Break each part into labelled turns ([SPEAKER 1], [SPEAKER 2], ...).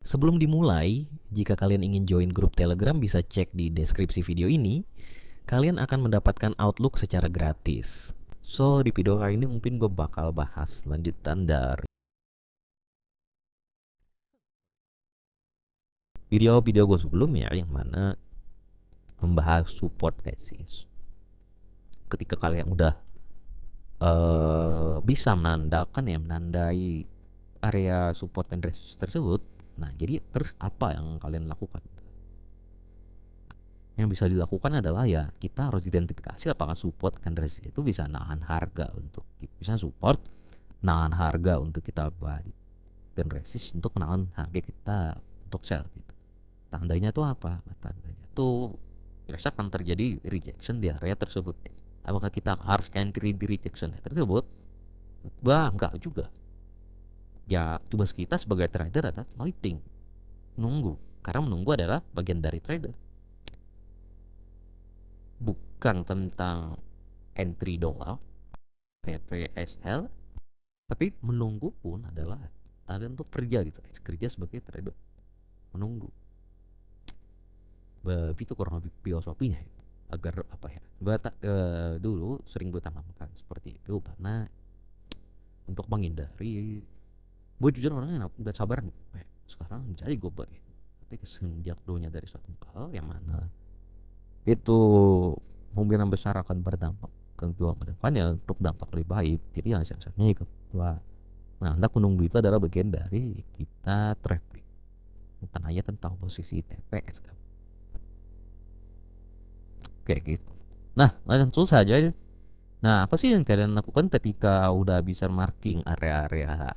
[SPEAKER 1] Sebelum dimulai, jika kalian ingin join grup Telegram bisa cek di deskripsi video ini. Kalian akan mendapatkan Outlook secara gratis. So, di video kali ini mungkin gue bakal bahas lanjutan dari video-video gue sebelumnya yang mana membahas support thesis. Ketika kalian udah bisa menandai area support and resist tersebut, nah jadi terus apa yang kalian lakukan? Yang bisa dilakukan adalah ya kita harus identifikasi apakah support dan resist itu bisa nahan harga untuk bisa support, nahan harga untuk kita balik, dan resist untuk menahan harga kita untuk sell gitu. Tandanya tuh apa? Tandanya tuh biasa akan terjadi rejection di area tersebut. Apakah kita harus entry di rejection tersebut? Bah, enggak juga. Ya, tugas kita sebagai trader adalah waiting, menunggu. Karena menunggu adalah bagian dari trader. Bukan tentang entry doang, PPSL, tapi menunggu pun adalah ada untuk kerja gitu, kerja sebagai trader, menunggu. Itu kurang lebih filosofinya ya. Agar apa ya, dulu sering bertanamkan seperti itu karena untuk menghindari, gue jujur orangnya nggak sabar nih sekarang jadi gue baik, tapi semenjak dulunya dari suatu hal yang mana itu kemungkinan besar akan berdampak ke dua ke depannya untuk dampak lebih baik, jadi hasilnya ikut dua. Nah, hendak menunggu itu adalah bagian dari kita traffic, bukan hanya tentang posisi TPS kan, kayak gitu. Nah, langsung saja. Nah, apa sih yang kalian lakukan ketika udah bisa marking area-area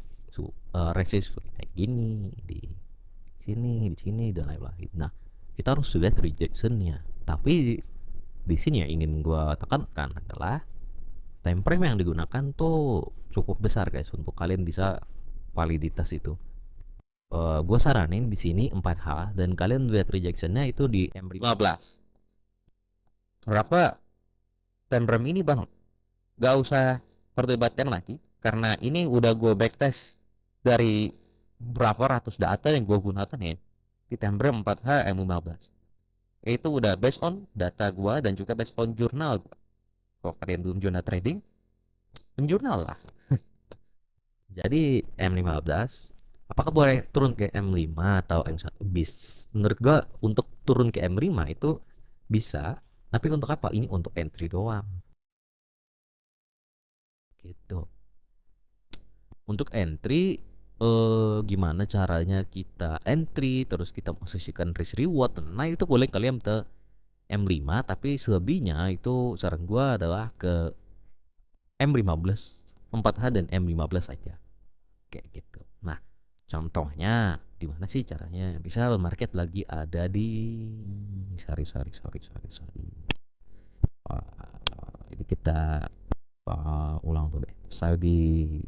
[SPEAKER 1] resist kayak gini, di sini dan lain-lain. Nah, kita harus lihat rejectionnya. Tapi di sini yang ingin gue tekankan adalah time frame yang digunakan tuh cukup besar guys untuk kalian bisa validitas itu. Gue saranin di sini 4H dan kalian lihat rejectionnya itu di M15. Berapa time frame ini bang? Gak usah perdebatkan lagi karena ini udah gue backtest dari berapa ratus data yang gue gunakan ya di time frame 4H M15. Itu udah based on data gue dan juga based on jurnal gua. Kalau kalian belum jurnal trading, jurnal lah. Jadi M15, apakah boleh turun ke M5 atau M1? Bis. Menurut gua untuk turun ke M5 itu bisa, tapi untuk apa? Ini untuk entry doang. Gitu. Untuk entry, gimana caranya kita entry, terus kita posisikan risk reward. Nah, itu boleh kalian ke M5, tapi selebihnya itu saran gua adalah ke M15, 4H dan M15 aja. Kayak gitu. Nah, contohnya di mana sih caranya? Misal market lagi ada di sorry. Ini kita ulang dulu deh. Saudi.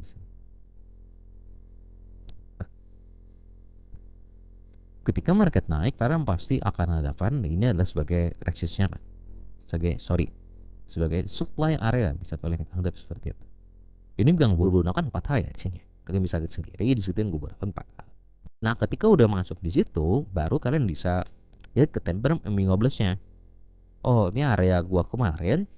[SPEAKER 1] Ketika market naik, karena pasti akan ada fund. Ini adalah sebagai resistnya, sebagai supply area, bisa kalian anggap seperti itu. Ini bukan menggunakan 4H ya di sini. Kalian bisa lihat sendiri di situ yang gue gunakan 4H. Nah, ketika udah masuk di situ, baru kalian bisa lihat ke temper M15-nya. Oh, ini area gua kemarin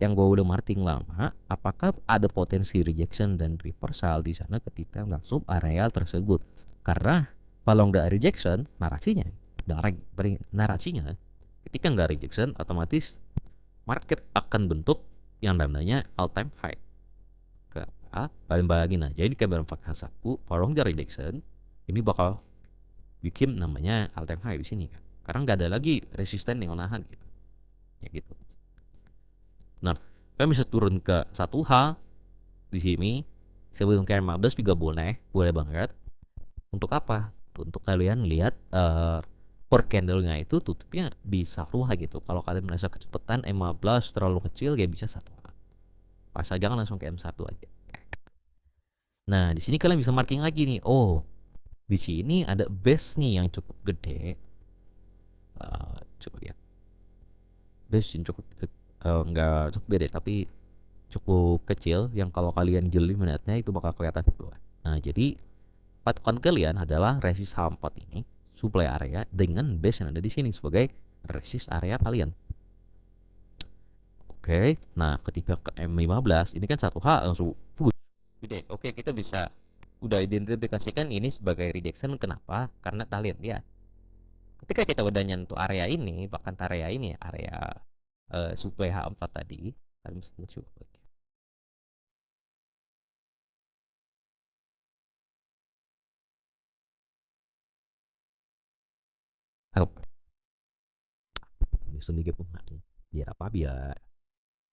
[SPEAKER 1] yang gua udah marking lama, apakah ada potensi rejection dan reversal di sana ketika masuk area tersebut? Karena kalau nggak rejection, narasinya ketika nggak rejection, otomatis market akan bentuk yang namanya all time high. Paling bayangin aja ini kayak berempat hasaku, kalau nggak rejection, ini bakal bikin namanya all time high di sini kan, karena nggak ada lagi resisten yang menahan gitu, ya gitu. Nah, kalian bisa turun ke 1H di sini sebelum ke 15 juga boleh banget. Untuk apa? Untuk kalian lihat per candle-nya itu tutupnya di 1H gitu. Kalau kalian merasa kecepatan M15 terlalu kecil, ya bisa 1H. Pas aja kan langsung ke M1 aja. Nah, di sini kalian bisa marking lagi nih. Oh, di sini ada base nih yang cukup gede. Coba lihat. Base yang cukup enggak cukup gede tapi cukup kecil, yang kalau kalian jeli melihatnya itu bakal kelihatan di bawah. Nah, jadi patokan kalian adalah resist H4 ini, supply area dengan base yang ada di sini sebagai resist area kalian. Oke, nah ketika ke M15 ini kan 1H langsung push. Oke, kita bisa udah identifikasikan ini sebagai rejection. Kenapa? Karena kalian lihat ketika kita udah nyentuh area ini, bahkan area ini area supply H4 tadi, kalian mesti coba. Sendiri pun biar apa, biar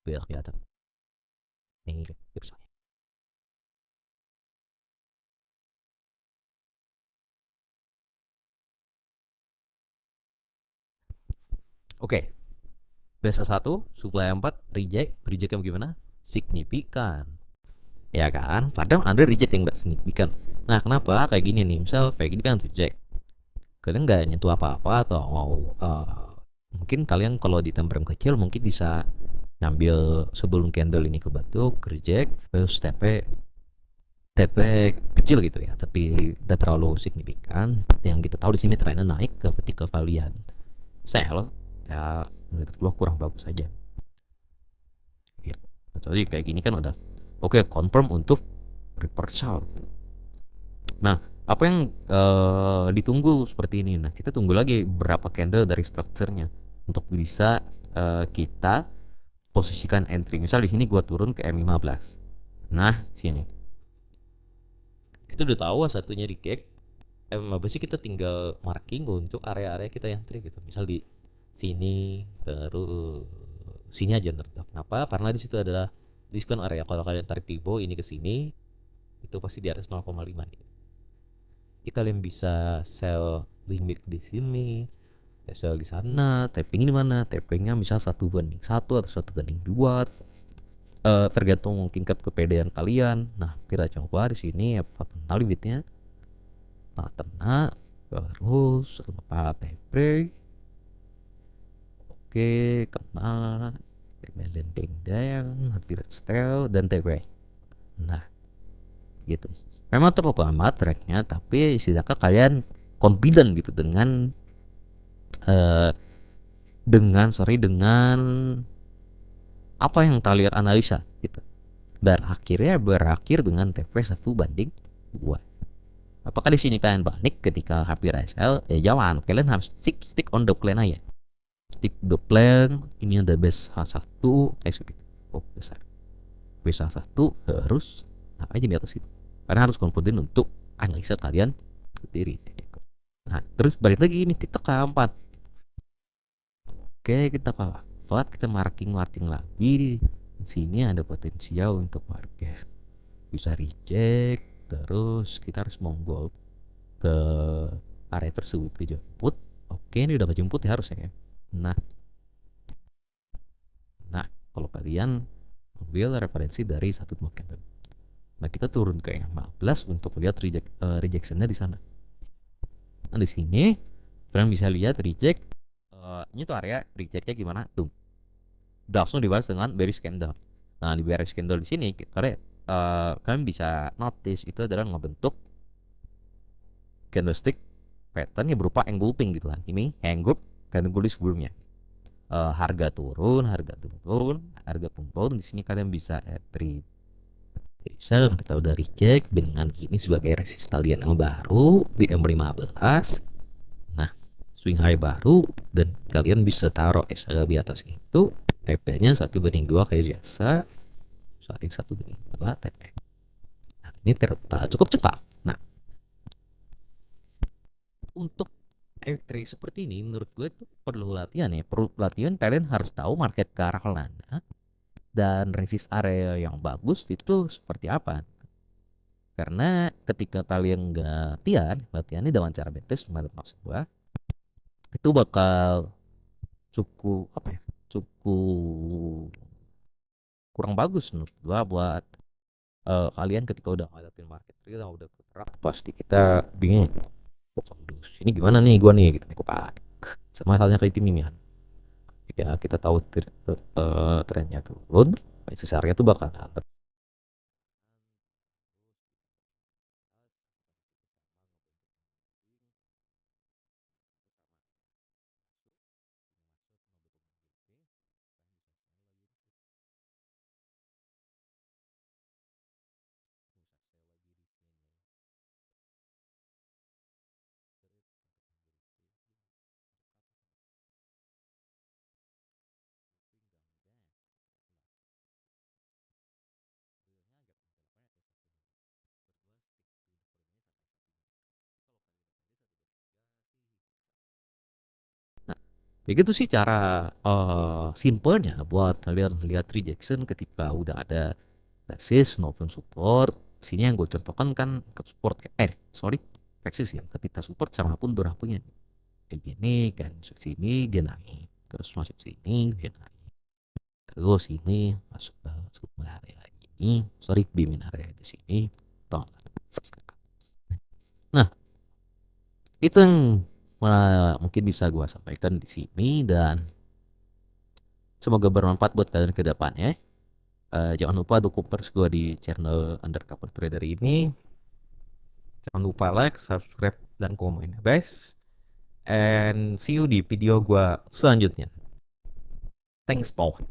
[SPEAKER 1] kelihatan ini tips saya. Oke, biasa 1 supply 4 rejectnya bagaimana? Signifikan, ya kan? Padahal ada reject yang nggak signifikan. Nah, kenapa kayak gini nih? Misal kayak gini kan reject, kalian nggak nyentuh apa-apa atau mau mungkin kalian kalau di time frame kecil mungkin bisa ngambil sebelum candle ini kebentuk reject terus TP kecil gitu ya, tapi tidak terlalu signifikan. Yang kita tahu di sini trennya naik ketika kalian sell ya, menurut gua kurang bagus saja gitu. Jadi kayak gini kan udah oke, confirm untuk reversal. Nah, apa yang ditunggu seperti ini? Nah, kita tunggu lagi berapa candle dari strukturnya untuk bisa kita posisikan entry. Misal di sini gua turun ke M15. Nah, sini kita udah tahu satunya di cake. M15 sih kita tinggal marking untuk area-area kita yang entry gitu. Misal di sini, terus sini aja ntar. Kenapa? Karena di situ adalah diskon area. Kalau kalian tarik pivo ini ke sini, itu pasti di atas 0,5 nih. Jadi kalian bisa sell limit di sini, sell di sana, tapping di mana? Tappingnya misal 1:1 atau 1:2. Tergantung mungkin kepedean kalian. Nah, kita coba di sini apa limitnya. Nah, tenang, terus apa TP. Oke, kena landing yang hampir style dan TP. Nah, gitu. Memang terlalu amat tracknya, tapi setidaknya kalian confident gitu dengan dengan apa yang kalian analisa gitu. Dan akhirnya berakhir dengan TP 1:2. Apakah di sini kalian panik ketika hampir SL? Ya jangan, kalian harus stick on the plan aja. Stick the plan. Ini ada base H1, besar. Base H1 harus aja di atas itu. Karena harus confident untuk analisa kalian sendiri. Nah, terus balik lagi ini titik keempat. Oke, kita apa? Kita marking lagi. Di sini ada potensial untuk market. Bisa reject, terus kita harus monggol ke area tersebut dijemput. Oke, ini udah kejemput ya harusnya ya. Nah, kalau kalian ambil referensi dari satu market, nah kita turun ke yang 15 untuk lihat rejectionnya di sana. Nah, di sini kalian bisa lihat reject. Ini tuh area rejectnya gimana tuh, langsung dibalas dengan bearish candle. Nah, di bearish candle di sini kalian bisa notice itu adalah ngebentuk candlestick patternnya berupa engulfing gitu kan. Ini engulf candle sebelumnya. Harga turun, harga pun turun. Di sini kalian bisa entry. Misal kita udah recheck dengan ini sebagai resist kalian yang baru di M15. Nah, swing high baru dan kalian bisa taruh SL di atas itu. TP-nya 1:2 kayak biasa. Saling 1:2 TP. Nah, ini cukup cepat. Nah, untuk entry seperti ini menurut gue tuh perlu latihan ya. Perlu latihan, kalian harus tahu market ke arah mana dan resist area yang bagus itu seperti apa. Karena ketika kalian nggak latihan ini dengan cara betes, maksud gue itu bakal cukup cukup kurang bagus menurut gue buat kalian ketika udah ngadapin market. Kita udah keterak pasti kita bingung. Ini gimana nih gua nih gitu nih, sama halnya kayak tim ini kan. Ya kita tahu trennya turun, area tuh bakal Begitu sih cara simpelnya buat kalian lihat rejection ketika udah ada tesis maupun support. Sini yang gue contohkan kan ke support, sorry, tesis yang ketika support sama pun berapanya ini kan, masuk sini dia naik, terus masuk sini dia naik, terus ini masuk ke sumber area ini, sorry, bimin area di sini, toh. Nah, itu yang mungkin bisa gue sampaikan di sini, dan semoga bermanfaat buat kalian ke depannya. Jangan lupa dukung terus gue di channel Undercover Trader ini. Jangan lupa like, subscribe, dan komen, guys. And see you di video gue selanjutnya. Thanks, Paul.